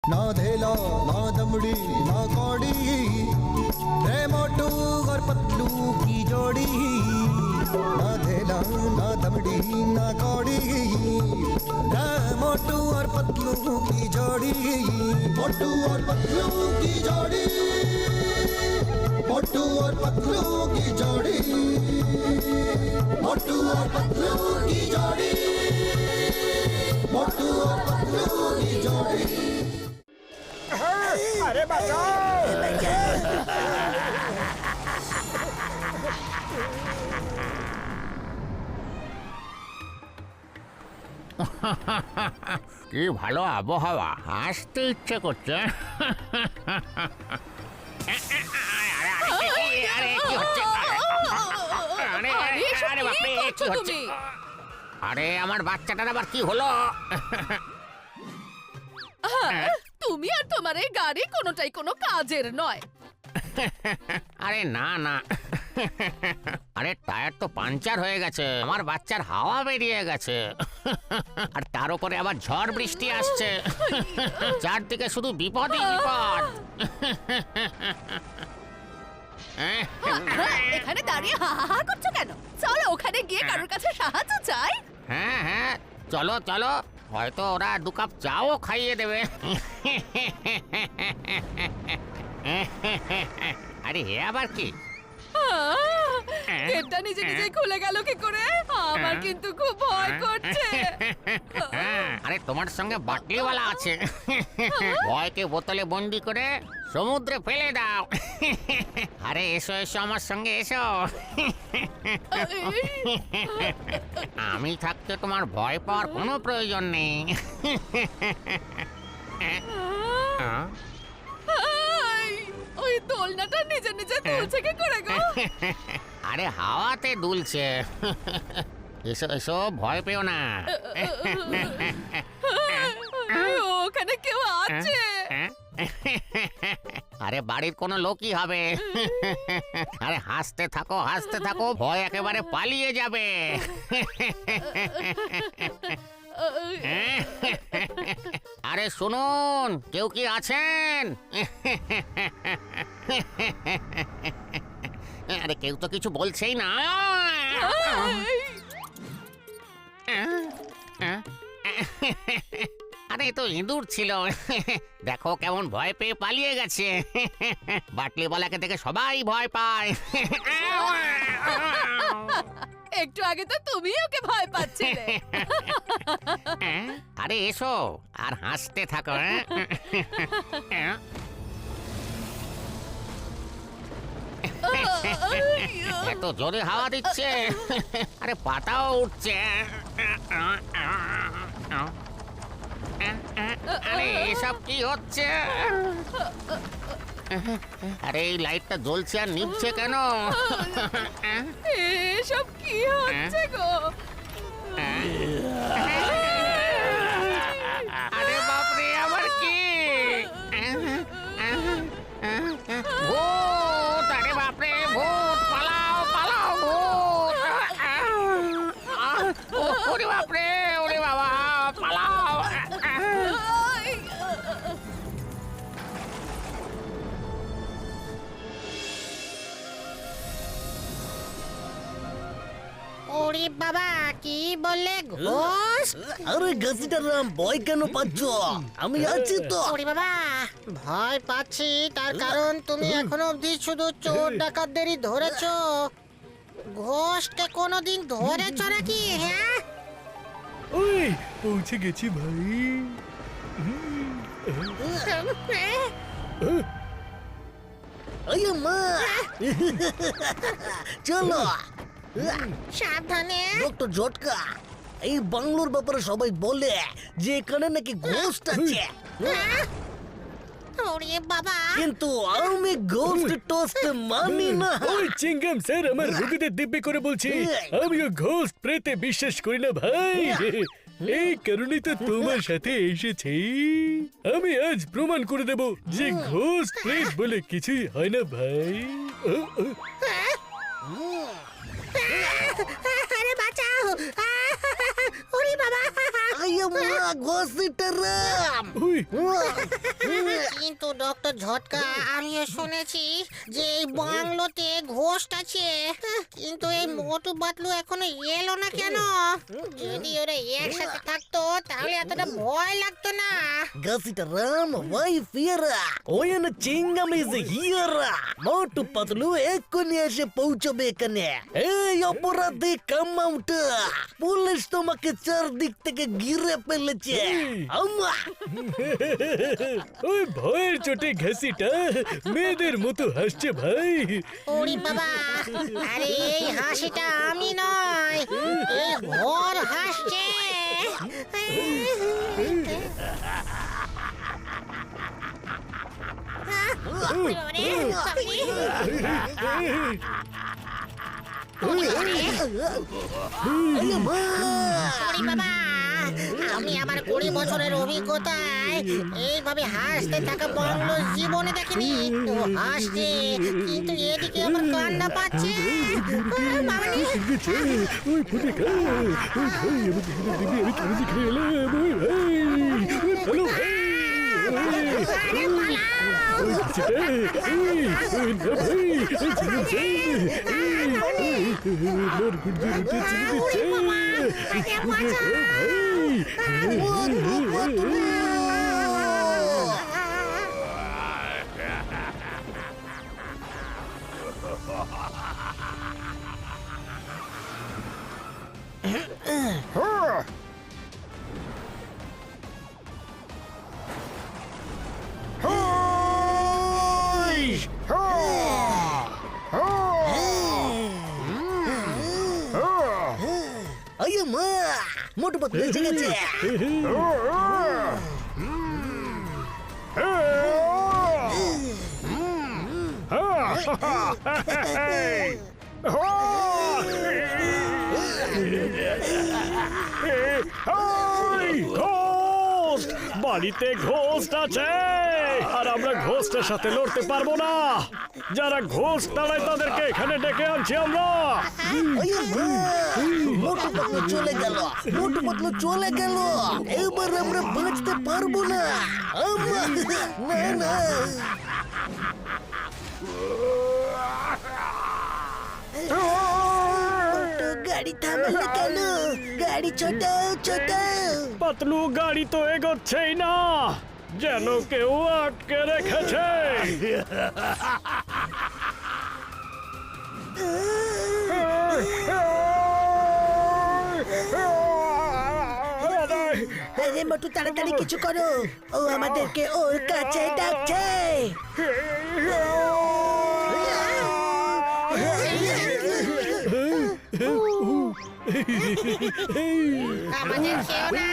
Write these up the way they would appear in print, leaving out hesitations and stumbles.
ना धेला ना दमड़ी ना कौड़ी, रे मोटू और पतलू की जोड़ी। ना धेला ना दमड़ी ना कौड़ी, रे मोटू और पतलू की जोड़ी। मोटू और पतलू की जोड़ी, मोटू और पतलू की जोड़ी, मोटू और पतलू की जोड़ी, मोटू और पतलू की जोड़ी। अरे बचाओ! কি ভালো আবহাওয়া, আসতে ইচ্ছে করছে। আরে আমার বাচ্চাটার আবার কি হলো? তুমি আর তোমার এই গাড়ি কোনোটাই কোনো কাজের নয়। আরে না না, আরে টায়ার তো পাঞ্চার হয়ে গেছে, আমার বাচ্চার হাওয়া বেরিয়ে গেছে, আর তার উপরে আবার ঝড় বৃষ্টি আসছে, চারদিকে শুধু বিপদই বিপদ। এখানে দাঁড়িয়ে হা হা হা করছো কেন? চলো ওখানে গিয়ে কারোর কাছে সাহায্য চাই। হ্যাঁ হ্যাঁ, চলো চলো, হয়তো ওরা 2 কাপ চাও খাইয়ে দেবে। আরে হে আবার কি? গেটটা নিজে নিজে খুলে গেল কি করে? আমার কিন্তু খুব ভয় করছে। আরে তোমার সঙ্গে বাটলিওয়ালা আছে, ভয়কে বোতলে বন্দি করে সমুদ্রে ফেলে দাও। আরে এসো এসো, আমার সঙ্গে এসো। আমি থাকতে তোমার ভয় পাওয়ার কোনো প্রয়োজন নেই। ওই দোলনাটা নিজে নিজে দুলছে কি করে গো? আরে হাওয়াতে দুলছে। এসো এসো, ভয় পেও না। ওখানে কেউ আছে? আরে বাড়ির কোনো লোকই হবে। আরে হাসতে থাকো হাসতে থাকো, ভয় একেবারে পালিয়ে যাবে। আরে শুনুন, কেউ কি আছেন? আরে কেউ তো কিছু বলছেই না। আরে তো ইঁদুর ছিল, দেখো কেমন ভয় পেয়ে পালিয়ে গেছে। বাটলিওয়ালাকে দেখে সবাই ভয় পায়। একটু আগে তো তুমি ওকে ভয় পাচ্ছিলে। আরে এসো আর হাসতে থাকো। এত জোরে হাওয়া দিচ্ছে, আরে পাতাও উঠছে। আরে এসব কি হচ্ছে? আরে এই লাইটটা জ্বলছে আর নিভছে কেন? এসব কি হচ্ছে গো? আরে বাপরে, আবার কি? ভূত! আরে বাপরে, ভূত! পালাও পালাও, ভূত! ওরে বাপরে, ওরে বাবা, পালাও! ওরে বাবা, কি বললে? ঘোষ? আরে গাছিটার নাম, ভয় কেন পাচ্ছ? আমি আছি তো। ওরে বাবা, ভয় পাচ্ছি তার কারণ তুমি এখনো অবধি শুধু চোর ডাকাতদেরই ধরেছো। ঘোষকে কোনোদিন ধরেছো নাকি? হ্যাঁ, ওই পৌঁছে গেছি ভাই। আরে মা, চলো। সাবধানে। ডক্টর জটকা, এই বাংলোর ব্যাপারে সবাই বলে যে এখানে নাকি ঘোস্ট আছে, ওরে বাবা, কিন্তু আমি ঘোস্ট টোস্ট মানি না। ওই চিংগাম স্যার আমার রোগীদের দিব্যি করে বলছি, আমিও ঘোস্ট প্রেতে বিশ্বাস করি না ভাই। এই কারণেই তো তোমার সাথে এসেছি। আমি আজ প্রমাণ করে দেব যে ঘোস্ট প্রেত বলে কিছুই হয় না ভাই। আরে বাঁচাও! ওরে বাবা! আই মা, ঘোস্টটারাম। ওই কিন্তু ডক্টর ঝটকা আমিও শুনেছি যে এই বাংলোতে ঘোস্ট আছে, কিন্তু এই মোটু পাতলু এখনো এলো না কেন? যদি ওরা একসাথে থাকতো তাহলে এতটা ভয় লাগতো না। ঘসিটারাম ওই ফিয়ারা ওয়েন চিংগাম ইজ হিয়ারা মোটু পাতলু এক্ষুনি এসে পৌঁছবে এখানে। এই অপরাধী কাম আউট, পুলিশ তোমাকে চারদিক থেকে ঘিরে ফেলেছে। আম্মা ওই ভয়ের চোটে ঘাসিটা মেয়েদের মতো হাসছে ভাই। ওরে বাবা, আরে এই হাসিটা আমি নয়, এই ঘর হাসছে। ওরে বাবা, আমি আমার 20 বছরের অভিজ্ঞতায় এইভাবে হাসতে থাকা বাংলো জীবনে দেখিনি। ও হাসছে, কিন্তু এদিকে আমার কান্না পাচ্ছে। মামনি, ওই ফুটে খা, ওই ভাই আমাকে ফেলে দিবি, আমি কেন দেখে এলাম, ওই ভাই, ওই ভালো ভাই, ওই ঘাসিটা, ওই না ভাই, ওই ছেলে ভাই, আমার গুর্জে রুটে ছেড়ে দিচ্ছে, আইমা মোটু পাতলু এসে গেছে। ঘোস্ট, বাড়িতে ঘোস্ট আছে, আর আমরা ঘোস্টের সাথে লড়তে পারবো না। যারা ঘোস্ট তাড়ায় তাদেরকে এখানে ডেকে আনছি আমরা। মোটু পাতলু চলে গেল, মোটু পাতলু চলে গেল, এবার আমরা বাঁচতে পারবো না। আম্মা, না না, গাড়ি থামালো কেন? গাড়ি ছোটাও ছোটাও। পাতলু গাড়ি তো এগোচ্ছেই না, যেন কেউ আটকে রেখেছে। আরে মোটু তাড়াতাড়ি কিছু করো, ও আমাদেরকে ওর কাছে ডাকছে। আমাদের কেউ না,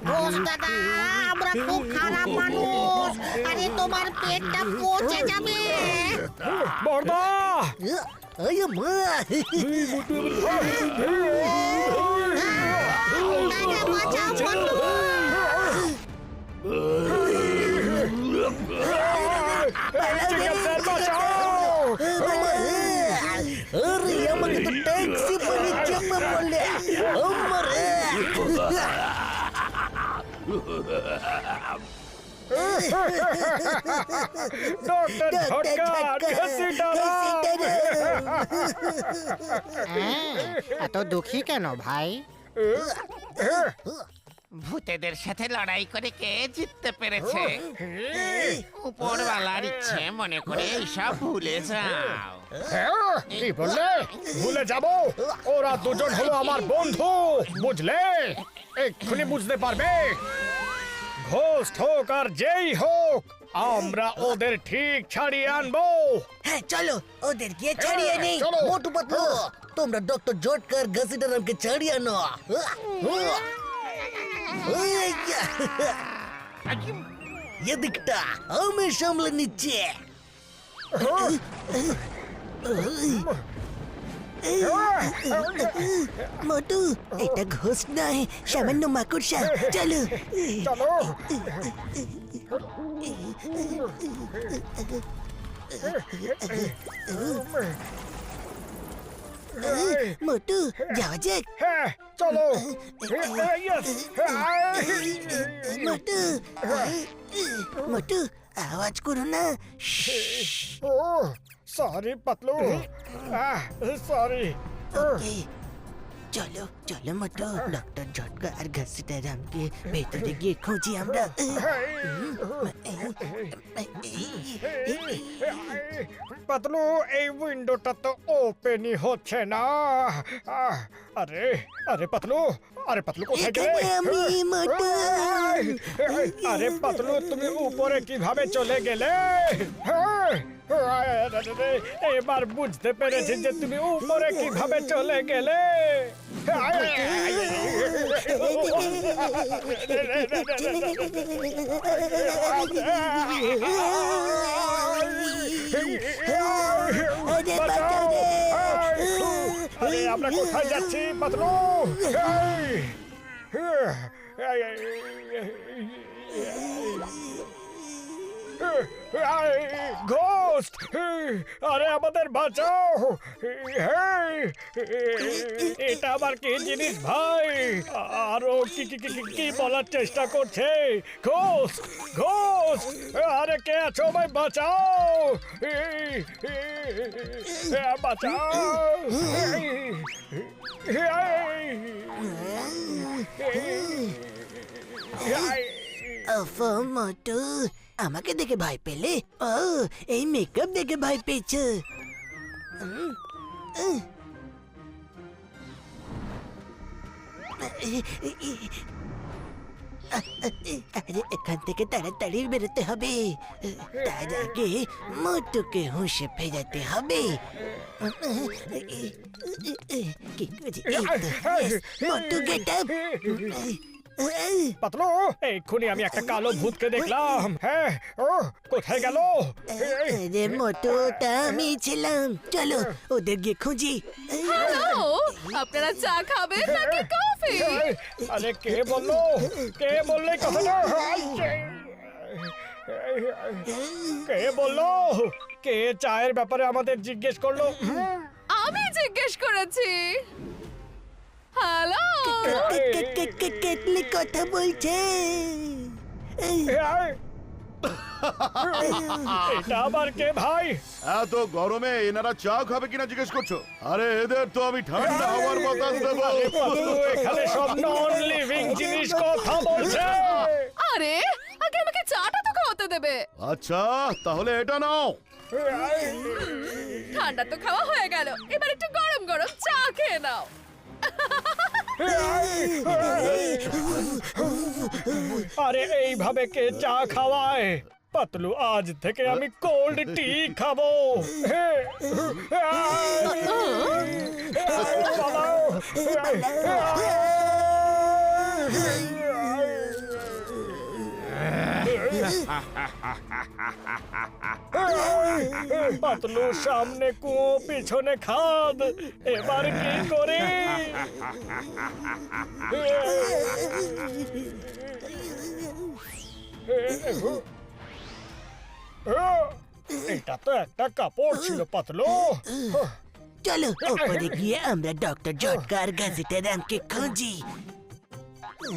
ঘোষ দাদা, আমরা খুব খারাপ মানুষ। আরে তোমার পেটটা পচে যাবে। বর্দা, আইমা, দাদা, বাঁচাও, বন্ধু। আরে আমাকে তো ট্যাক্সি বলে চেপে বলে আমারে। ডক্টর ঝটকা, ঘাসিটা এত দুঃখী কেন ভাই? ভূতেদের সাথে লড়াই করে কে জিততে পেরেছে? উপরওয়ালার ইচ্ছে মনে করে এইসব ভুলে যাও। কি বললে? ভুলে যাব? ওরা দুজন হলো আমার বন্ধু, বুঝলে? এক্ষুনি বুঝতে পারবে। ঘোস্ট হোক আর যেই হোক, আমরা ওদের ঠিক ছাড়িয়ে আনবো। হ্যাঁ চলো ওদের গিয়ে ছাড়িয়ে নেই। চলো। মোটু পাতলু, তোমরা ডক্টর জটকার ঘসিটারামকে ছাড়িয়ে আনো। এদিকটা আমি সামলে নিচ্ছি। মোটু, এটা ঘোষ নয়, সামান্য মাকড়সা। চলো চলো। মোটু যাওয়া যাক। হ্যাঁ চলো Yes! মোটু মোটু আওয়াজ করো না। ও সরি পাতলু সরি এই, চলো চলো মোটু, ডক্টর ঝটকা আর ঘসিটারামকে ভেতরে গিয়ে খুঁজি আমরা। পাতলু এই উইন্ডোটা তো ওপেনই হচ্ছে না আরে আরে পাতলু কোথায় গেলে এখানে আমি মোটু। আরে পাতলু তুমি উপরে কিভাবে চলে গেলে এবার বুঝতে পেরেছি যে তুমি উপরে কিভাবে চলে গেলে আরে আমরা কোথায় যাচ্ছি পাতলু ঘোস্ট আরে আমাদের বাঁচাও এটা আবার কি জিনিস ভাই আরো কি কি কি কি বলার চেষ্টা করছে ঘোস্ট আরে কে আছো ভাই বাঁচাও বাঁচাও ওফো মোটু, আমাকে দেখে ভয় পেলে? ও এই মেকআপ দেখে ভয় পেয়েছ? আরে এখান থেকে তাড়াতাড়ি বেরোতে হবে, তার আগে মোটুকে হুঁশে ফেরাতে হবে। কি করি? এই তো, yes, মোটু গেট আপ। পাতলু এক্ষুনি আমি একটা কালো ভূতকে দেখলাম হ্যাঁ ও কোথায় গেল আরে মোটু, ওটা আমি ছিলাম। চলো ওদের গিয়ে খুঁজি। হ্যালো, আপনারা চা খাবেন নাকি কফি? আরে কে বললো এই কথাটা কে বললো কে চায়ের ব্যাপারে আমাদের জিজ্ঞেস করলো আমি জিজ্ঞেস করেছি। হ্যালো, কেটলি কথা বলছে। এটা আবার কে ভাই এত গরমে এনারা চা খাবে কিনা জিজ্ঞেস করছো? আরে এদের তো আমি ঠান্ডা হওয়ার বাতাস দেবো। পাতলু এখানে সব নন লিভিং জিনিস কথা বলছে আরে আগে আমাকে চাটা তো খাওয়াতে দেবে। আচ্ছা তাহলে এটা নাও। ঠান্ডা তো খাওয়া হয়ে গেল, এবার একটু গরম গরম চা খেয়ে নাও। আরে এইভাবে কে চা খাওয়ায় পাতলু আজ থেকে আমি কোল্ড টি খাবো পাতলু সামনে কুয়ো পিছনে খাদ এবার কি করি এটা তো একটা কাপড় ছিল পাতলু চলো ওপরে গিয়ে আমরা ডক্টর ঝটকা আর ঘসিটারামকে খুঁজি।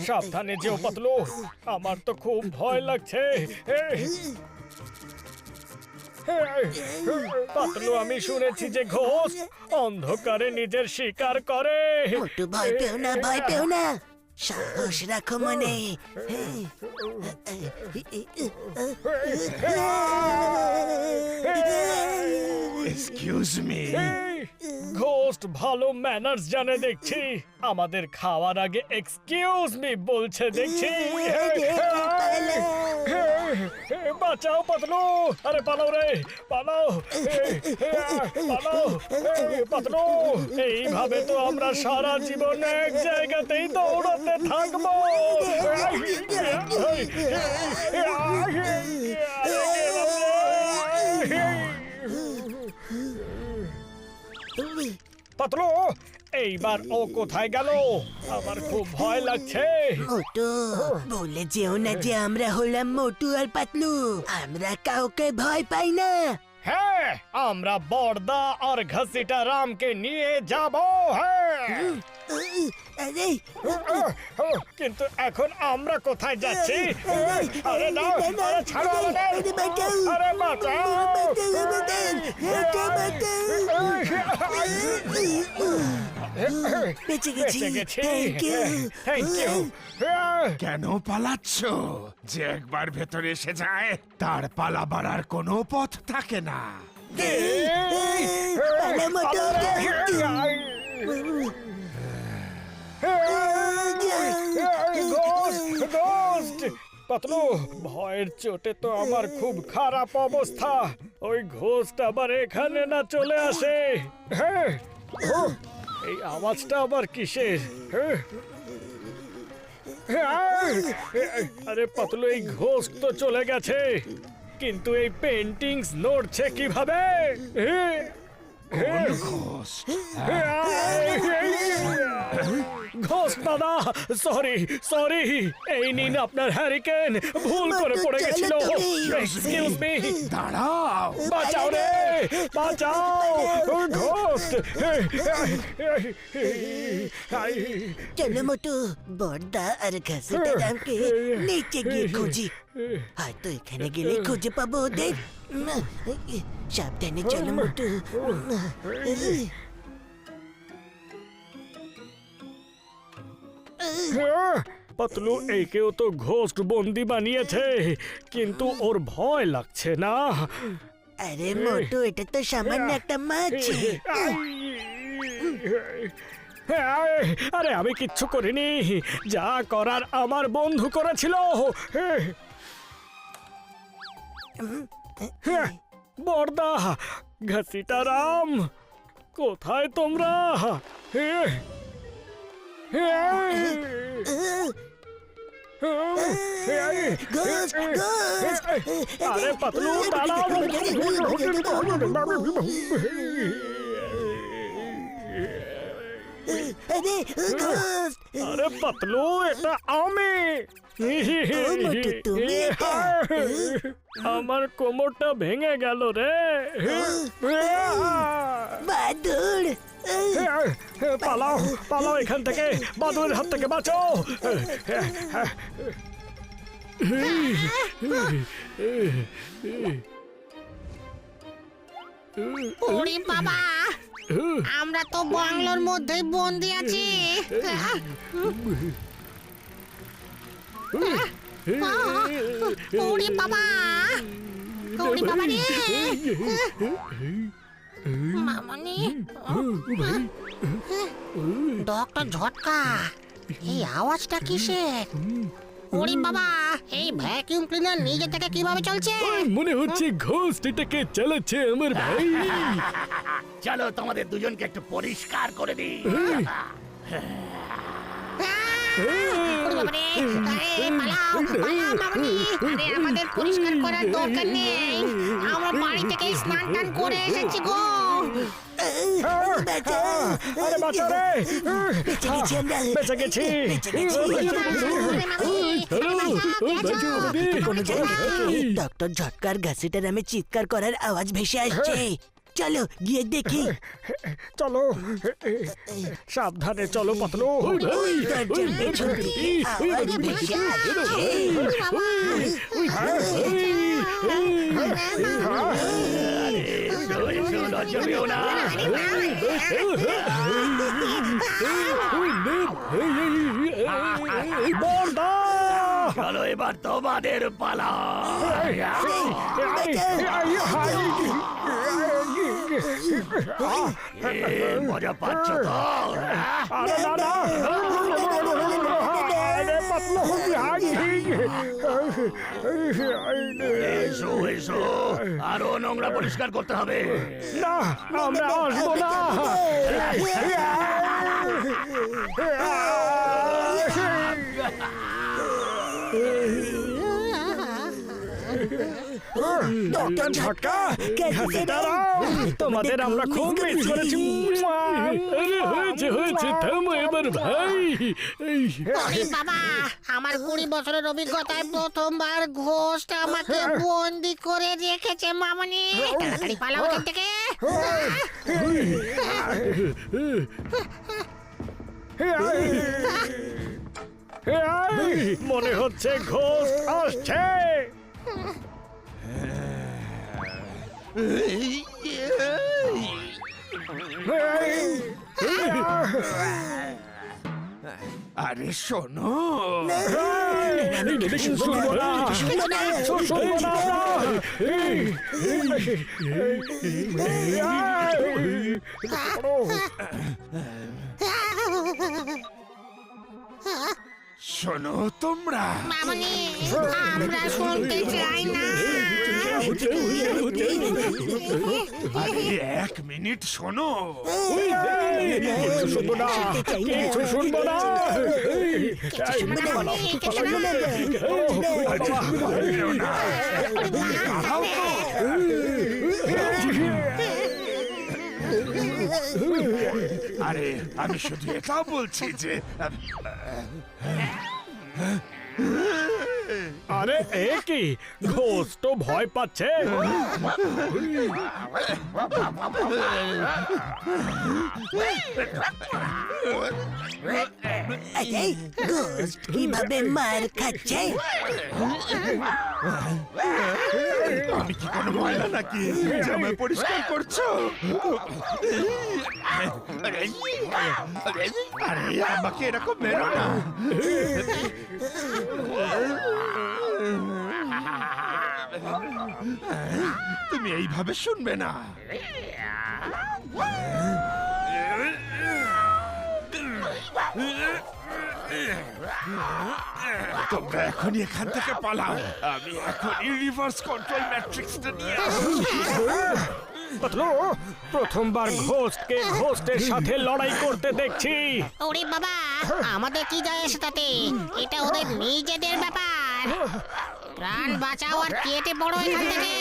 সাবধানে যেও পাতলু আমার তো খুব ভয় লাগছে পাতলু আমি শুনেছি যে ঘোষ অন্ধকারে নিজের শিকার করে মোটু ভয় পেও না, ভয় পেও না, সাহস রাখো মনে। Excuse me. ঘোস্ট ভালো ম্যানার্স জানে দেখছি আমাদের খাওয়ার আগে এক্সকিউজ মি বলছে দেখছি বাঁচাও পাতলু আরে পালাও রে পালাও পাতলু এইভাবে তো আমরা সারা জীবন এক জায়গাতেই দৌড়াতে থাকবো পাতলু এইবার ও কোথায় গেল আমার খুব ভয় লাগছে মোটু বলে যেও না যে আমরা হলাম মোটু আর পাতলু, আমরা কাউকে ভয় পাই না। হ্যাঁ, আমরা বর্দা আর ঘসিটা রামকে নিয়ে যাব। হ্যাঁ, আরে কিন্তু এখন আমরা কোথায় যাচ্ছি? আরে দাও, আরে ছাড়ো আমাদের। আরে বাঁচাও। বেঁচে গেছি। বেঁচে গেছি। Thank you. Thank you. কেন পালাচ্ছ? যে একবার ভেতরে এসে যায় তার পালাবার আর কোনো পথ থাকে না। পালা মোটু। পাতলু, ভয়ের চোটে তো আমার খুব খারাপ অবস্থা। ওই ঘোস্ট আবার এখানে না চলে আসে। হ্যাঁ, ও, এই আওয়াজটা আবার কিসের? হ্যাঁ, আরে পাতলু, এই ঘোস্ট তো চলে গেছে, কিন্তু এই পেন্টিংস নড়ছে কিভাবে? ঘোস্ট দাদা, সরি সরি, এই নিন আপনার হ্যারিকেন, ভুল করে পড়ে গেছিল। এক্সকিউজ মি, দাঁড়াও, বাঁচাও রে, বাঁচাও ঘোস্ট। চলো মোটু, বর্দা আর ঘসিটা রামকে নিচে গিয়ে খুঁজি। হয়তো এখানে গেলে খুঁজে পাবো ওদের। সাবধানে চলো মোটু। পাতলু, একেও তো ঘোস্ট বন্দি বানিয়েছে, কিন্তু ওর ভয় লাগছে না। আরে মোটু, এটা তো সামান্য একটা মাছি। আরে আমি কিচ্ছু করিনি, যা করার আমার বন্ধু করেছিল। বর্দা, ঘসিটা রাম, কোথায় তোমরা? আরে পাতলু, দাঁড়াও। আরে ঘোস্ট, আরে পাতলু, এটা আমি। মোটু, তুমি এটা? আমার কোমরটা ভেঙে গেল রে। বাদুড়। পালাও, পালাও এখান থেকে, বাদুড়ের হাত থেকে বাঁচাও। ওরে বাবা, আমরা তো বাংলোর মধ্যেই বন্দি আছি। ওরে বাবা, ওরে বাবা রে। মামনি, ডক্টর ঝটকা, এই আওয়াজটা কিসের? ওরে বাবা, এই ভ্যাকিউম ক্লিনার নিজে থেকে কিভাবে চলছে? মনে হচ্ছে ঘোস্ট এটাকে চালাচ্ছে আমার ভাই। চলো তোমাদের দুজনকে একটু পরিষ্কার করে দিই। ওরে বাবা রে, আরে পালাও, পালাও মামনি। আরে আমাদের পরিষ্কার করার দরকার নেই, আমরা বাড়ি থেকে স্নান টান করে এসেছি গো। আরে বাঁচাও রে। বেঁচে গেছি আমরা। বেঁচে গেছি। কোনো জায়গা থেকে ডক্টর ঝটকার ঘসিটা রামে চিৎকার করার আওয়াজ ভেসে আসছে। চলো গিয়ে দেখি। চলো, সাবধানে চলো পাতলু। দরজার পেছন থেকে আওয়াজ ভেসে আসছে। বর্দা, চলো এবার তোমাদের পালা। মজা পাচ্ছ তো? আরে না না, আরে পাতলু, এসো এসো, আরো নোংরা পরিষ্কার করতে হবে। না, আমরা আসবো না। ডক্টর ঝটকা ঘাসে দাঁড়াও তোমাদের আমরা খুব মিস করেছি আরে হয়েছে থামো এবার ভাই এই, ওরে বাবা, আমার 20 বছরের অভিজ্ঞতায় প্রথমবার ঘোষটা আমাকে বন্দি করে রেখেছে মামনি। তাড়াতাড়ি পালাও এখান থেকে। মনে হচ্ছে ঘোষ আসছে আরে শোনো, শুনবো না শুনবো না শোনো তোমরা, মামনি, আমরা শুনতে চাই না। আরে 1 মিনিট শোনো। শুনবো না কিছু শুনবো না দাঁড়াও তো। আরে আমি শুধু এটাও বলছি যে আরে এ কি ঘোষ তো ভয় পাচ্ছে এই গোস্ট কিভাবে মার খাচ্ছে? আমি কি কোনো ময়লা নাকি জামা পরিষ্কার করছো? আরে আমাকে এরকম মেরো না। তুমি এইভাবে শুনবে না। তোমরা এখনই এখান থেকে পালাও। আমি এখনই রিভার্স কন্ট্রোল ম্যাট্রিক্সটা নিয়ে পাতলু প্রথমবার ঘোষকে ঘোষের সাথে লড়াই করতে দেখছি ওরে বাবা, আমাদের কি যায় এসে তাতে? এটা ওদের নিজেদের ব্যাপার। প্রাণ বাঁচাও আর কেটে পড়ো এখান থেকে।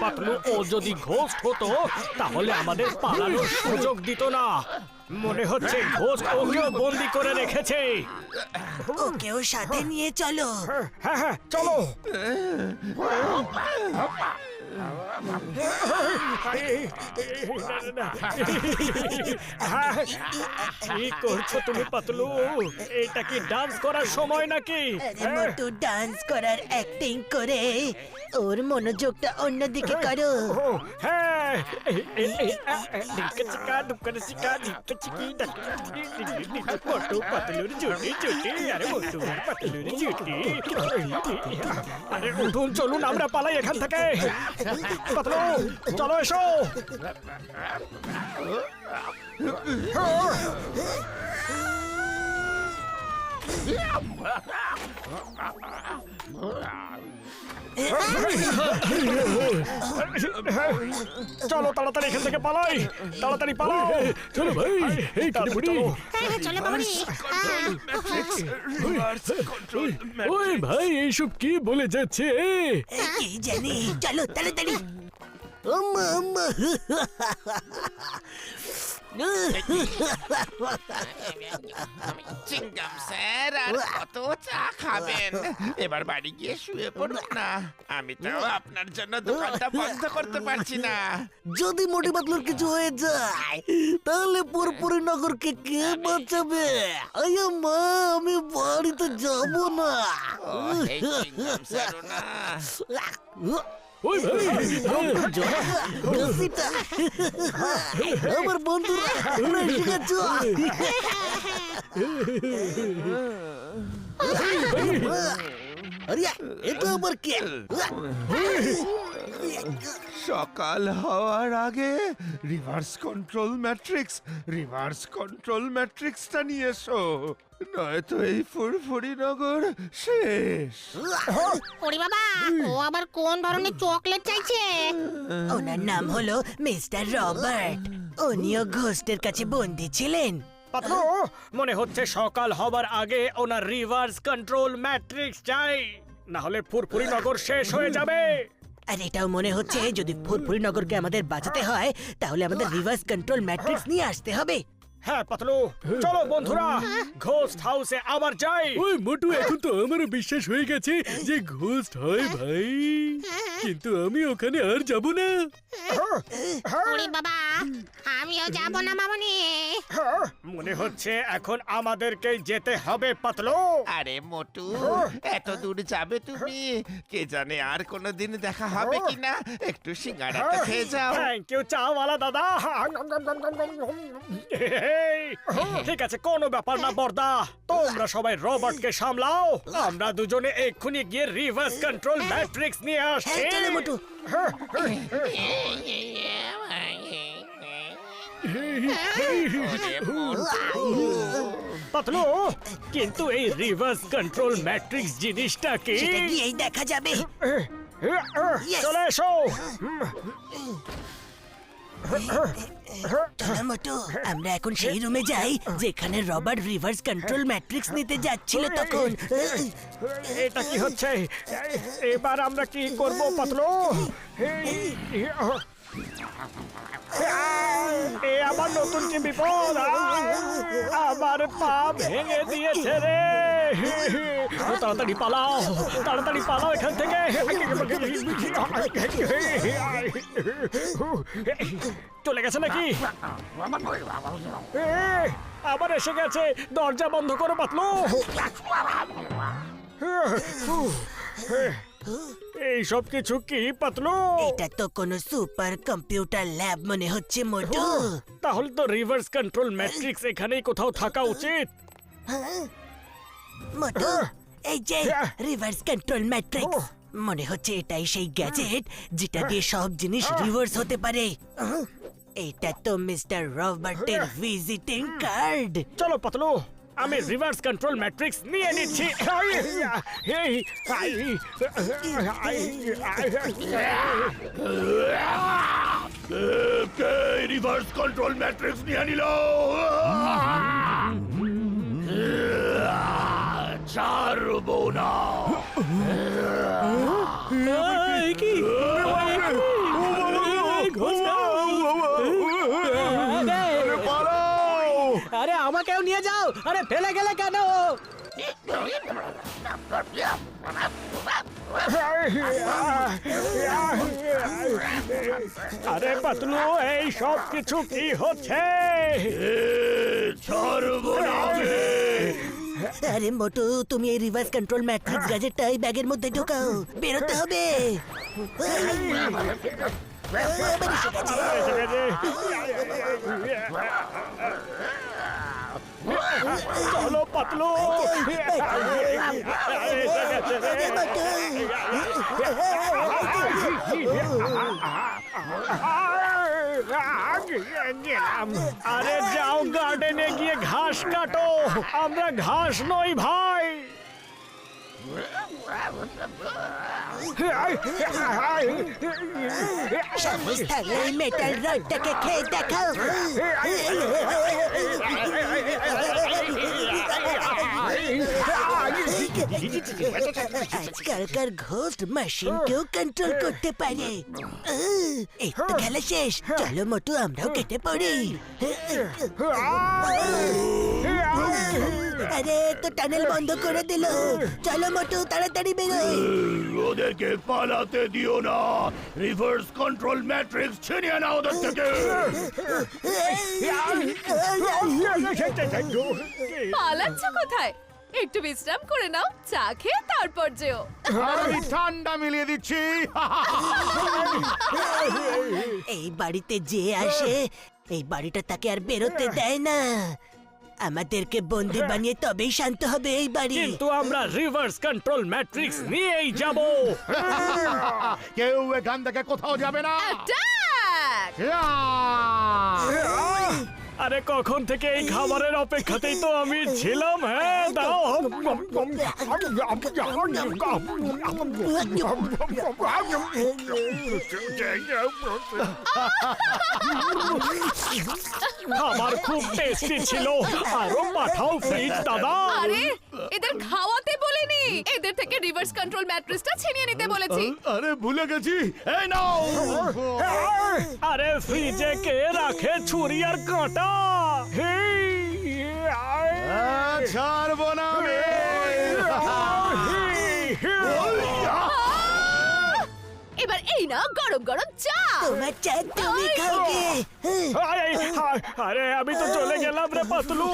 পাতলু ও যদি ঘোষ হতো তাহলে আমাদের পালানোর সুযোগ দিত না মনে হচ্ছে ঘোষ ওকেও বন্দি করে রেখেছে ওকেও সাথে নিয়ে চলো। হ্যাঁ হ্যাঁ চলো কি করছো তুমি পাতলু? এটা কি ডান্স করার সময় নাকি? মোটু ডান্স করার অ্যাক্টিং করে ওর মনোযোগটা অন্যদিকে করো। হ্যাঁ মোটু পাতলুর জুটি জুটি আরে মোটু পাতলুর জুটি আরে উঠুন চলুন আমরা পালাই এখান থেকে পাতলু চলো এসো চলো তাড়াতাড়ি এখান থেকে পালাই তাড়াতাড়ি পালাও চলো ভাই এই তাড়াতাড়ি চলো চলো মামনি। ওই ভাই এইসব কি বলে যাচ্ছে কি জানি, চলো তাড়াতাড়ি। আম্মা আম্মা চিংগাম স্যার আর কত চা খাবেন? এবার বাড়ি গিয়ে শুয়ে পড়ুন না। আমি তো আপনার জন্য দোকানটা বন্ধ করতে পারছি না। যদি মোটি পাতলুর কিছু হয়ে যায় তাহলে পুরপুরি নগরকে কে বাঁচাবে? আয়া মা, আমি বাড়িতে যাব না। এই চিংগাম স্যারও না। ওই ভাই কাশিটা। আমার বন্ধুরা তোমরা এসে গেছো। আরে এটা আবার কে? সকাল হওয়ার আগে রিভার্স কন্ট্রোল ম্যাট্রিক্সটা নিয়ে এসো, নয়তো এই ফুরফুরি নগর শেষ। ওরে বাবা, ও আবার কোন ধরনের চকলেট চাইছে? ওনার নাম হলো মিস্টার রবার্ট। উনিও ঘোস্টের কাছে বন্দী ছিলেন। পাতলু মনে হচ্ছে সকাল হবার আগে ওনার রিভার্স কন্ট্রোল ম্যাট্রিক্স চাই না হলে ফুরফুরি নগর শেষ হয়ে যাবে। আর এটাও মনে হচ্ছে যদি ফুরফুরি নগরকে আমাদের বাঁচাতে হয় তাহলে আমাদের রিভার্স কন্ট্রোল ম্যাট্রিক্স নিয়ে আসতে হবে। হ্যাঁ পাতলু, চলো বন্ধুরা ঘোস্ট হাউসে আবার যাই। ওই মোটু, এখন তো আমারও বিশ্বাস হয়ে গেছে যে ঘোস্ট হয় ভাই, কিন্তু আমি ওখানে আর যাব না। ওরে বাবা, আমিও যাব না মামনি। মনে হচ্ছে এখন আমাদেরকে যেতে হবে পাতলু। আরে মোটু, এত দূর যাবে তুমি? কে জানে আর কোনোদিন দেখা হবে কিনা। একটু সিঙ্গাড়া তো খেয়ে যাও। থ্যাংক ইউ চাওয়ালা দাদা। ঠিক আছে, কোনো ব্যাপার না বর্দা, তোমরা সবাই রবার্টকে সামলাও, আমরা দুজনে এক্ষুনি গিয়ে রিভার্স কন্ট্রোল ম্যাট্রিক্স নিয়ে আসছি। হ্যাঁ, চলো মোটু। পাতলু, কিন্তু এই রিভার্স কন্ট্রোল ম্যাট্রিক্স জিনিসটা কি? সেটা গিয়েই দেখা যাবে। চলে এসো। চলো মোটু, আমরা এখন সেই রুমে যাই যেখানে রবার্ট রিভার্স কন্ট্রোল ম্যাট্রিক্স নিতে যাচ্ছিল তখন। এটা কি হচ্ছে? এবার আমরা কি করব পাতলু? এ আবার নতুন কি বিপদ? আমার পা ভেঙে দিয়েছে রে। তাড়াতাড়ি পালাও, তাড়াতাড়ি পালাও এখান থেকে। চলে গেছে নাকি? আবার এসে গেছে, দরজা বন্ধ করো পাতলু। এই সব কিছু কি পাতলু? এটা তো কোনো সুপার কম্পিউটার ল্যাব মনে হচ্ছে মোটু। তাহলে তো রিভার্স কন্ট্রোল ম্যাট্রিক্স এখানেই কোথাও থাকা উচিত। মোটু, এই যে রিভার্স কন্ট্রোল ম্যাট্রিক্স, মনে হচ্ছে এটাই সেই গ্যাজেট যেটা দিয়ে সব জিনিস রিভার্স হতে পারে। এটা তো মিস্টার রবার্টের ভিজিটিং কার্ড। চলো পাতলু, আমি রিভার্স কন্ট্রোল ম্যাট্রিক্স নিয়ে নিচ্ছি। রিভার্স কন্ট্রোল ম্যাট্রিক্স নিয়ে নিল। ছাড়বো না। কি আরে আমাকেও নিয়ে যাও। আরে ফেলে গেলে কেন? আরে পাতলু, এই সব কিছু কি হচ্ছে? আরে মোটু, তুমি এই রিভার্স কন্ট্রোল ম্যাট্রিক্স গ্যাজেটটা এই ব্যাগের মধ্যে ঢোকাও, বেরোতে হবে। চলো পাতলু। আরে যাও গার্ডেনে গিয়ে ঘাস কাটো, আমরা ঘাস নই ভাই। সাহস থাকলে এই মেটাল রডটাকে খেয়ে দেখাও। আজকালকার ঘোস্ট মেশিনকেও কন্ট্রোল করতে পারে। এই তো খেলা শেষ, চলো মোটু আমরাও কেটে পড়ি। আরে তো টানেল বন্ধ করে দিল, চলো মোটু তাড়াতাড়ি বেরোই। ওদেরকে পালাতে দিও না। রিভার্স কন্ট্রোল ম্যাট্রিক্স ছিনিয়ে নাও ওদের থেকে। পালাচ্ছ কোথায়? একটু বিশ্রাম করে নাও, চা খেয়ে তারপর যেও। আমি ঠান্ডা মিলিয়ে দিচ্ছি। এই বাড়িতে যে আসে এই বাড়িটা তাকে আর বেরোতে দেয় না। আমাদেরকে বন্দি বানিয়ে তবেই শান্ত হবে এই বাড়ি। কিন্তু আমরা রিভার্স কন্ট্রোল ম্যাট্রিক্স নিয়েই যাব। কেউ এখান থেকে কোথাও যাবে না। অ্যাটাক! আরে কখন থেকে এই খাবারের অপেক্ষাতেই তো আমি ছিলাম। হ্যাঁ দাও। খাবার খুব টেস্টি ছিল, আরো পাঠাও প্লিজ দাদা। আরে এদের খাওয়াতে বলিনি। এদের থেকে রিভার্স কন্ট্রোল ম্যাট্রিক্সটা ছিনিয়ে নিতে বলেছি। আরে ভুলে গেছি, এই নাও। আরে ফ্রিজে কে রাখে ছুরি আর কাঁটা? ছাড়বো না আমি। এবার এই না গরম গরম চা। তোমার চা তুমি খাওগে। আরে আমি তো চলে গেলাম রে পাতলু।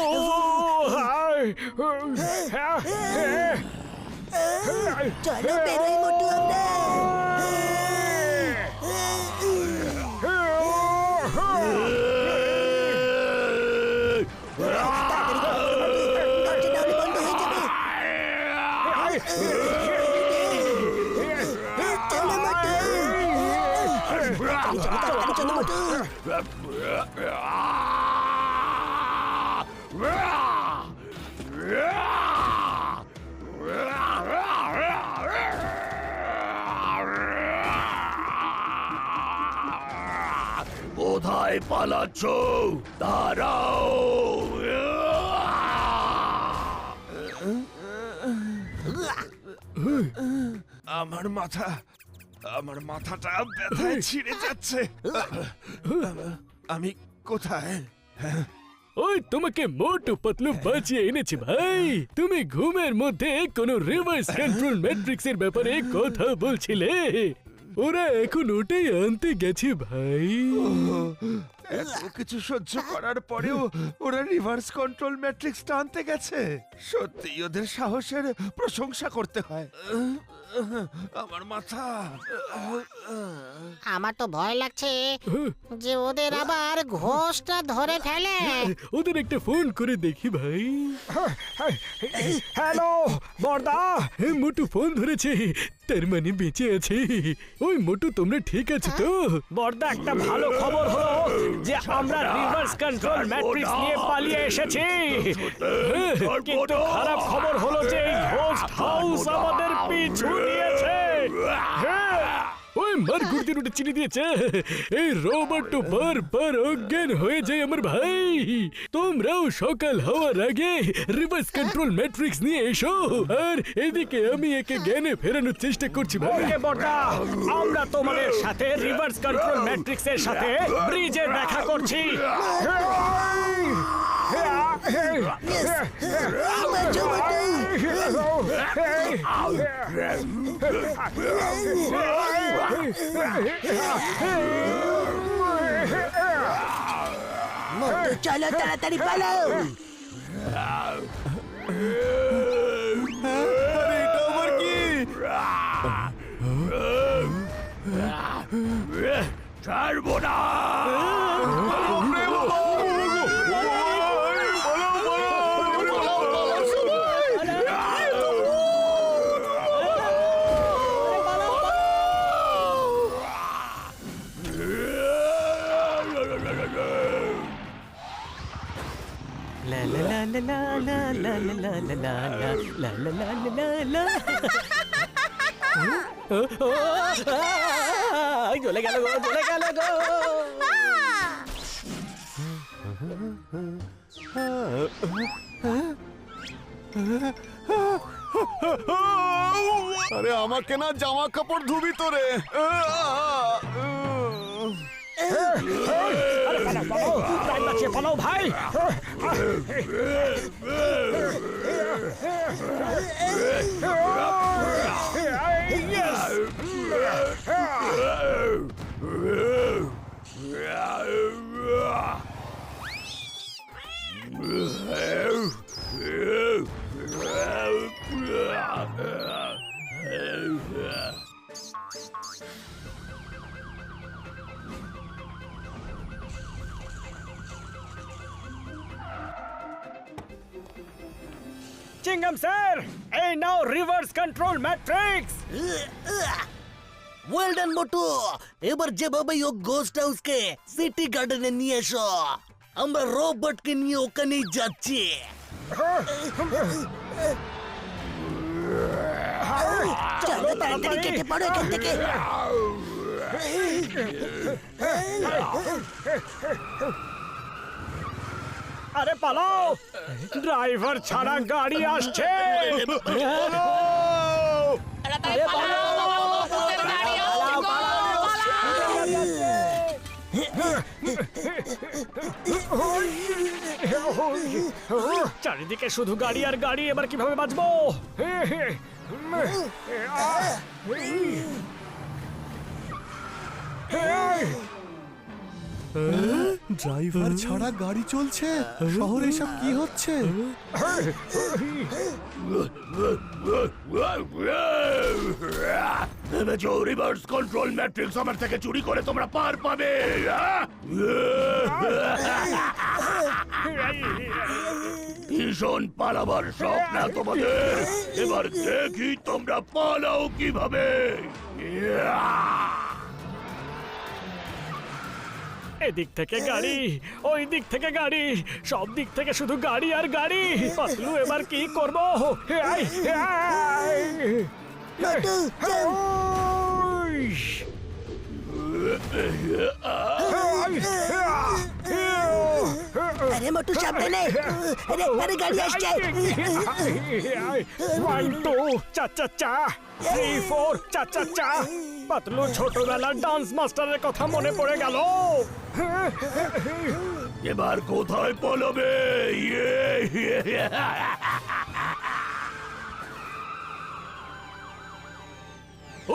চলো বেরোই মোটু আমরা। কোথায় পালাচ্ছ? দাঁড়াও। আমার মাথাটা ব্যথায় ছিঁড়ে যাচ্ছে। আমি কোথায়? ওই তোমাকে মোটু পাতলু বাঁচিয়ে এনেছে ভাই। তুমি ঘুমের মধ্যে কোনো রিভার্স কন্ট্রোল ম্যাট্রিক্সের ব্যাপারে কথা বলছিলে। ওরা এখন ওটাই আনতে গেছে ভাই। এত কিছু সহ্য করার পরেও ওরা রিভার্স কন্ট্রোল ম্যাট্রিক্স টানতে গেছে। সত্যি ওদের সাহসের প্রশংসা করতে হয়। আমার মাথা। আমার তো ভয় লাগছে যে ওদের আবার ঘোষটা ধরে ফেলে। ওদের একটা ফোন করে দেখি ভাই। হ্যালো বর্দা। মোটু ফোন ধরেছে, তার মানে বেঁচে আছে। ওই মোটু তোমরা ঠিক আছো তো? বর্দা একটা ভালো খবর হলো যে আমরা রিভার্স কন্ট্রোল ম্যাট্রিক্স নিয়ে পালিয়ে এসেছি। কিন্তু খারাপ খবর হলো যে এই ঘোস্ট হাউস আমাদের পিছু নিয়েছে। ওই মার গুড়তে রুটে চিনি দিয়েছে। এই রোবট তো বারবার অজ্ঞান হয়ে যায় আমার ভাই। তোমরাও সকাল হওয়ার আগে রিভার্স কন্ট্রোল ম্যাট্রিক্স নিয়ে এসো। আর এদিকে আমি একে জ্ঞানে ফেরানোর চেষ্টা করছি ভাই। ওকে বর্দা, আমরা তোমাদের সাথে রিভার্স কন্ট্রোল ম্যাট্রিক্স এর সাথে ব্রিজে দেখা করছি। মোটু চলো তাড়াতাড়ি পালাও। এটা আবার কি? ছাড়বো না। চলে গেল গো, চলে গেল গো। আরে আমাকে না জামা কাপড় ধুবি তো রে। আরে পালাও পালাও, প্রাণ বাঁচিয়ে পালাও ভাই। চিংগাম স্যার, এই now reverse control matrix. Well done Motu. এবার যেভাবে ও গোস্ট হাউসকে সিটি গার্ডেনে নিয়ে এসো। আমরা রোবটকে নিয়ে ওখানেই যাচ্ছি। চলো তাড়াতাড়ি কেটে পড়ো এখান থেকে। আরে পালাও, ড্রাইভার ছাড়া গাড়ি আসছে। তাড়াতাড়ি পালাও, ভূতের গাড়ি আসছে গো, চারিদিকে শুধু গাড়ি আর গাড়ি, এবার কিভাবে বাঁচবো? ড্রাইভার ছাড়া গাড়ি চলছে শহরে, এসব কি হচ্ছে? ভেবেছো রিভার্স কন্ট্রোল ম্যাট্রিক্স আমার থেকে চুরি করে তোমরা পার পাবে? ভীষণ পালাবার শখ না তোমাদের? এবার দেখি তোমরা পালাও কিভাবে। এদিক থেকে গাড়ি, ওই দিক থেকে গাড়ি, সব দিক থেকে শুধু গাড়ি আর গাড়ি। পাতলু এবার কি করবো? আরে মোটু সাবধানে, আরে আরে গাড়ি আসছে। 1 2 চা চা চা, 3 4 চা চা চা। পাতলু ছোটবেলার ডান্স মাস্টারের কথা মনে পড়ে গেল। এবার কোথায় পালাবে?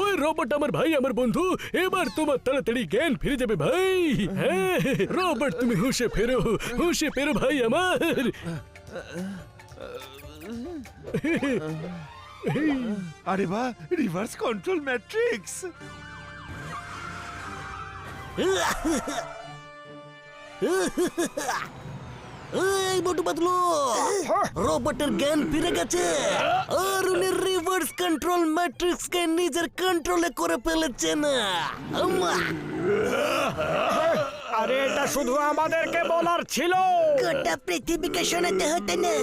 ওই রোবট আমার ভাই, আমার বন্ধু, এবার তোমার তাড়াতাড়ি জ্ঞান ফিরে যাবে ভাই। হ্যাঁ রোবট, তুমি হুঁশে ফেরো ভাই আমার। আরে বাহ, রিভার্স কন্ট্রোল ম্যাট্রিক্স। এই মোটু পাতলু, রোবটের জ্ঞান ফিরে গেছে আর উনি রিভার্স কন্ট্রোল ম্যাট্রিক্স কে নিজের কন্ট্রোলে করে ফেলেছে না। আরে এটা শুধু আমাদেরকে বলার ছিল, গোটা পৃথিবীকে শোনাতে হতো না।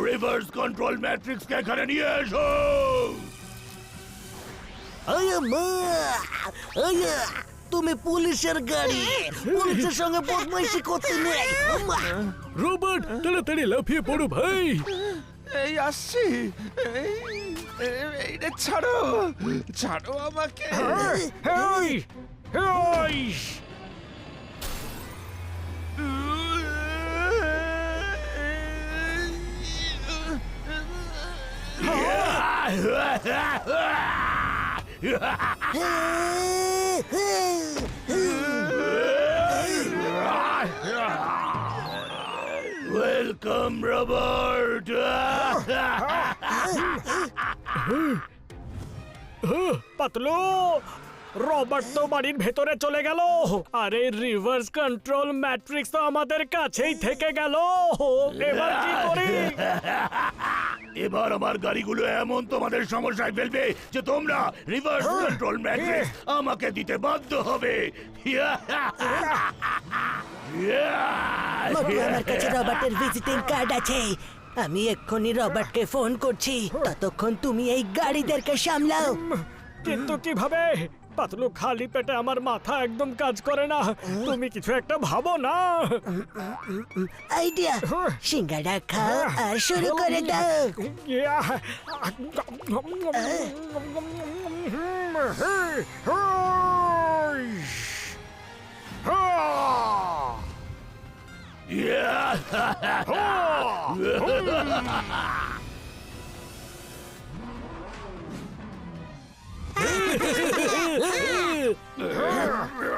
রিভার্স কন্ট্রোল ম্যাট্রিক্স কে এখানে নিয়ে এসো। আয়া মা, আয়া, তুমি পুলিশের গাড়ি, পুলিশের সঙ্গে বদমাইশি করতে নেই। রোবট তাড়াতাড়ি লাফিয়ে পড়ো ভাই। এই আসছি। এইটা ছাড়ো, ছাড়ো আমাকে। Hey, hey. Welcome Robert. Patlu, Robert তো বাড়ির ভেতরে চলে গেল, আরে রিভার্স কন্ট্রোল ম্যাট্রিক্স তো আমাদের কাছেই থেকে গেল। এবার কি করি? এবার আমার গাড়িগুলো এমন তোমাদের সমস্যায় ফেলবে যে তোমরা রিভার্স কন্ট্রোল ম্যাট্রিক্স আমাকে দিতে বাধ্য হবে। মোটু, আমার কাছে রবার্টের ভিজিটিং কার্ড আছে, আমি এক্ষুনি রবার্টকে ফোন করছি, ততক্ষণ তুমি এই গাড়িদেরকে সামলাও। কিন্তু কিভাবে? পাতলু, খালি পেটে আমার মাথা একদম কাজ করে না, তুমি কিছু একটা ভাবো না। আইডিয়া, সিঙ্গাড়া খাও আর শুরু করে দাও।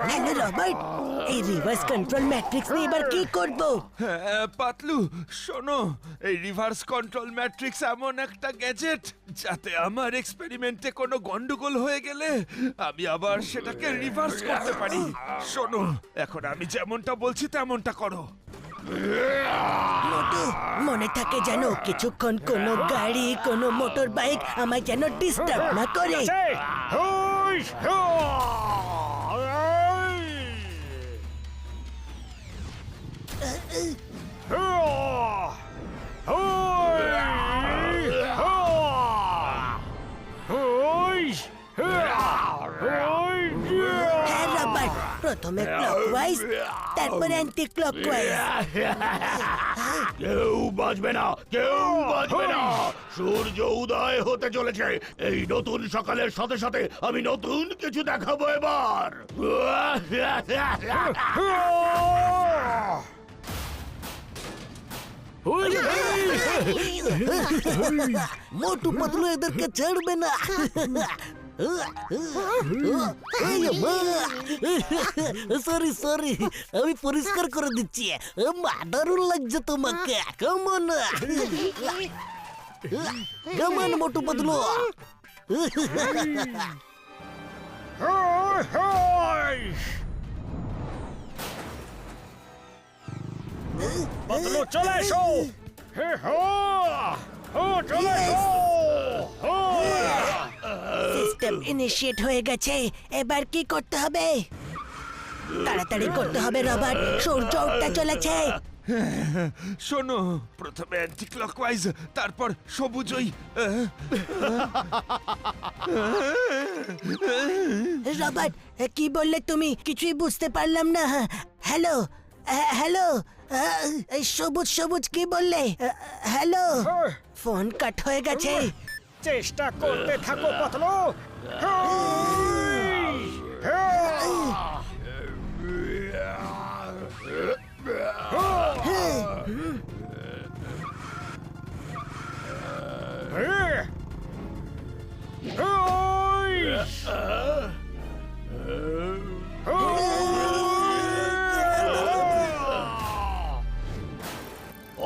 হ্যালো রবার্ট, এই রিভার্স কন্ট্রোল ম্যাট্রিক্স নিয়ে এবার কি করব? পাতলু শোনো, এই রিভার্স কন্ট্রোল ম্যাট্রিক্স এমন একটা গ্যাজেট যাতে আমার এক্সপেরিমেন্টে কোনো গন্ডগোল হয়ে গেলে আমি আবার সেটাকে রিভার্স করতে পারি। শোনো, এখন আমি যেমনটা বলছি তেমনটা করো। মোটু, মনে থাকে যেন কিছুক্ষণ কোনো গাড়ি, কোনো মোটর বাইক আমায় যেন ডিস্টার্ব না করে। হ্যাঁ রবার্ট, প্রথমে ক্লকওয়াইজ তারপর অ্যান্টি ক্লকওয়াইজ। কেউ বাঁচবে না, কেউ বাঁচবে না। সূর্য উদয় হতে চলেছে। এই নতুন সকালের সাথে সাথে আমি নতুন কিছু দেখাবো এবার। মোটু পাতলু এদেরকে ছাড়বে না। সরি সরি, আমি পরিষ্কার করে দিচ্ছি। মা, দারুণ লাগছে তোমাকে। কেমন কেমন মোটু পাতলু? পাতলু চলে এসো। হে হো, ও চলে এসো। সিস্টেম ইনিশিয়েট হয়ে গেছে। এবার কি করতে হবে? তাড়াতাড়ি করতে হবে রবার্ট, সূর্য উঠতে চলেছে। শোনো, প্রথমে অ্যান্টি ক্লকওয়াইজ, তারপর সবুজই। রবার্ট, কি বললে তুমি? কিছুই বুঝতে পারলাম না। হ্যালো হ্যালো, সবুজ সবুজ কি বললে? হ্যালো, ফোন কাট হয়ে গেছে। চেষ্টা করতে থাকো পাতলু।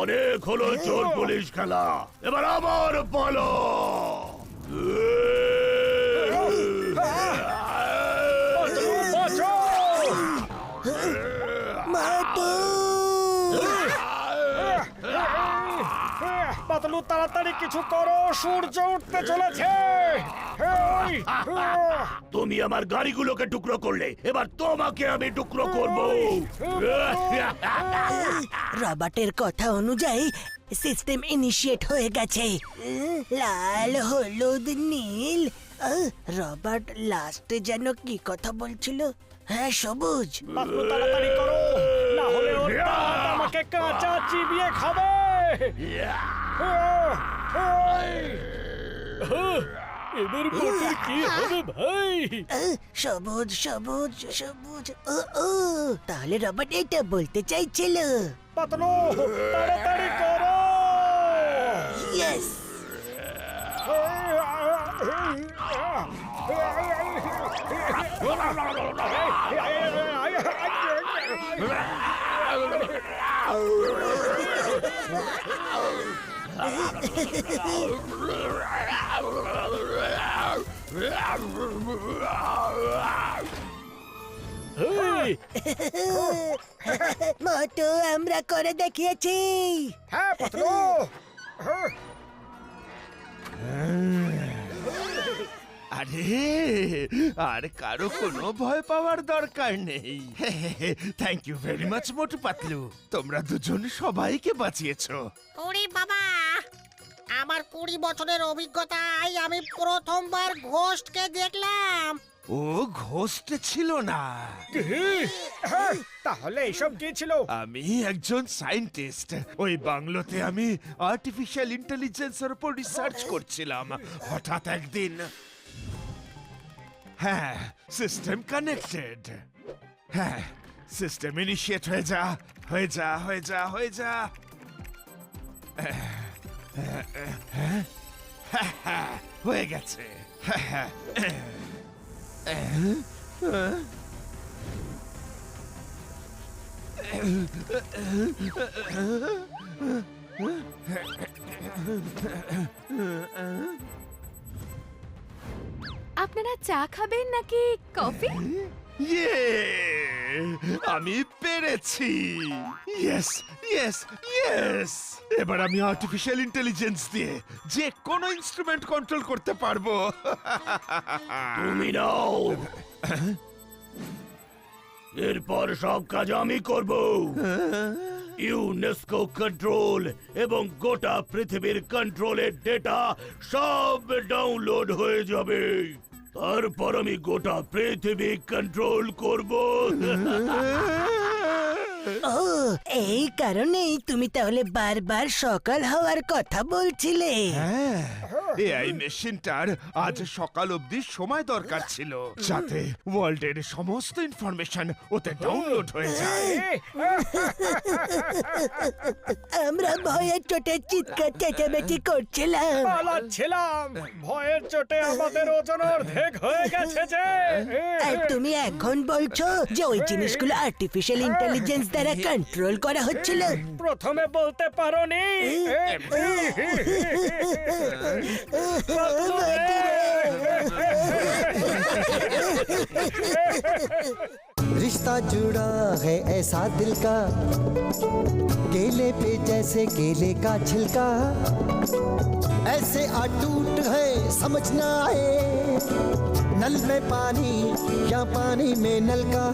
অনেক হলো চোর পুলিশ খেলা, এবার আমার পালা। পাতলু তাড়াতাড়ি কিছু করো, সূর্য উঠতে চলেছে। তুমি আমার গাড়িগুলোকে টুকরো করলে, এবার তোমাকে আমি টুকরো করব। রবার্টের কথা অনুযায়ী সিস্টেম ইনিশিয়েট হয়ে গেছে। লাল, হলুদ, নীল। রবার্ট লাস্টে যেন কি কথা বলছিল? হ্যাঁ, সবুজ। পাতলু তাড়াতাড়ি করো, না হলে ওর দাঁত আমাকে কাঁচা চিবিয়ে খাবে। এবার মোটুর কি হবে ভাই? সবুজ সবুজ সবুজ। ও, তাহলে রবার্ট এটা বলতে চাইছিল। পাতলু তাড়াতাড়ি করো। ইয়েস। মোটু, আমরা করে দেখিয়েছি। হ্যাঁ পাতলু। আরে, আর কারো কোনো ভয় পাওয়ার দরকার নেই। Thank you very much Motu Patlu, তোমরা দুজন সবাইকে বাঁচিয়েছো। ওরে বাবা, আমার 20 বছরের অভিজ্ঞতায় আমি প্রথমবার ঘোস্টকে দেখলাম। ও ঘোস্ট ছিল না, তাহলে এইসব কি ছিল? আমি একজন সায়েন্টিস্ট। ওই বাংলোতে আমি আর্টিফিশিয়াল ইন্টেলিজেন্সের উপর রিসার্চ করছিলাম। হঠাৎ একদিন, হ্যাঁ, সিস্টেম কানেক্টেড। হ্যাঁ, সিস্টেম ইনিশিয়েট হয়ে যা, হয়ে যা, হয়ে যা, হয়ে যা। হয়ে গেছে। আপনারা চা খাবেন নাকি কফি? ইয়ে, আমি পেরেছি। ইয়েস ইয়েস ইয়েস, এবার আমি আর্টিফিশিয়াল ইন্টেলিজেন্স দিয়ে যে কোনো ইনস্ট্রুমেন্ট কন্ট্রোল করতে পারবো। তুমি নাও, এরপর সব কাজ আমি করব। ইউনেস্কো কন্ট্রোল এবং গোটা পৃথিবীর কন্ট্রোলের ডেটা সব ডাউনলোড হয়ে যাবে। তারপর আমি গোটা পৃথিবী কন্ট্রোল করব। ও এই কারণেই তুমি তাহলে বারবার সকাল হওয়ার কথা বলছিলে। হ্যাঁ, এআই মেশিনটার আজ সকাল অবধি সময় দরকার ছিল, যাতে ওয়ার্ল্ডের সমস্ত ইনফরমেশন ওতে ডাউনলোড হয়ে যায়। আমরা ভয়ের চোটে চিৎকার চেঁচামেচি করছিলাম। পালাচ্ছিলাম, ভয়ের চোটে আমাদের ওজন অর্ধেক হয়ে গেছে যে। আর তুমি এখন বলছো যে ওই জিনিসগুলো আর্টিফিশিয়াল ইন্টেলিজেন্স দ্বারা কন্ট্রোল করা হচ্ছিল। প্রথমে বলতে পারোনি। रिश्ता जुड़ा है ऐसा दिल का, केले पे जैसे केले का छिलका, ऐसे अटूट है समझना है, नल में पानी या पानी में नल का,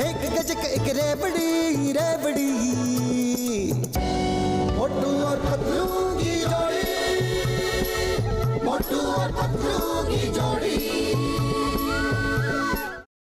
एक गजक एक रेबड़ी रेबड़ी, मोटू और पतलू की जोड़ी, मोटू और पतलू की जोड़ी।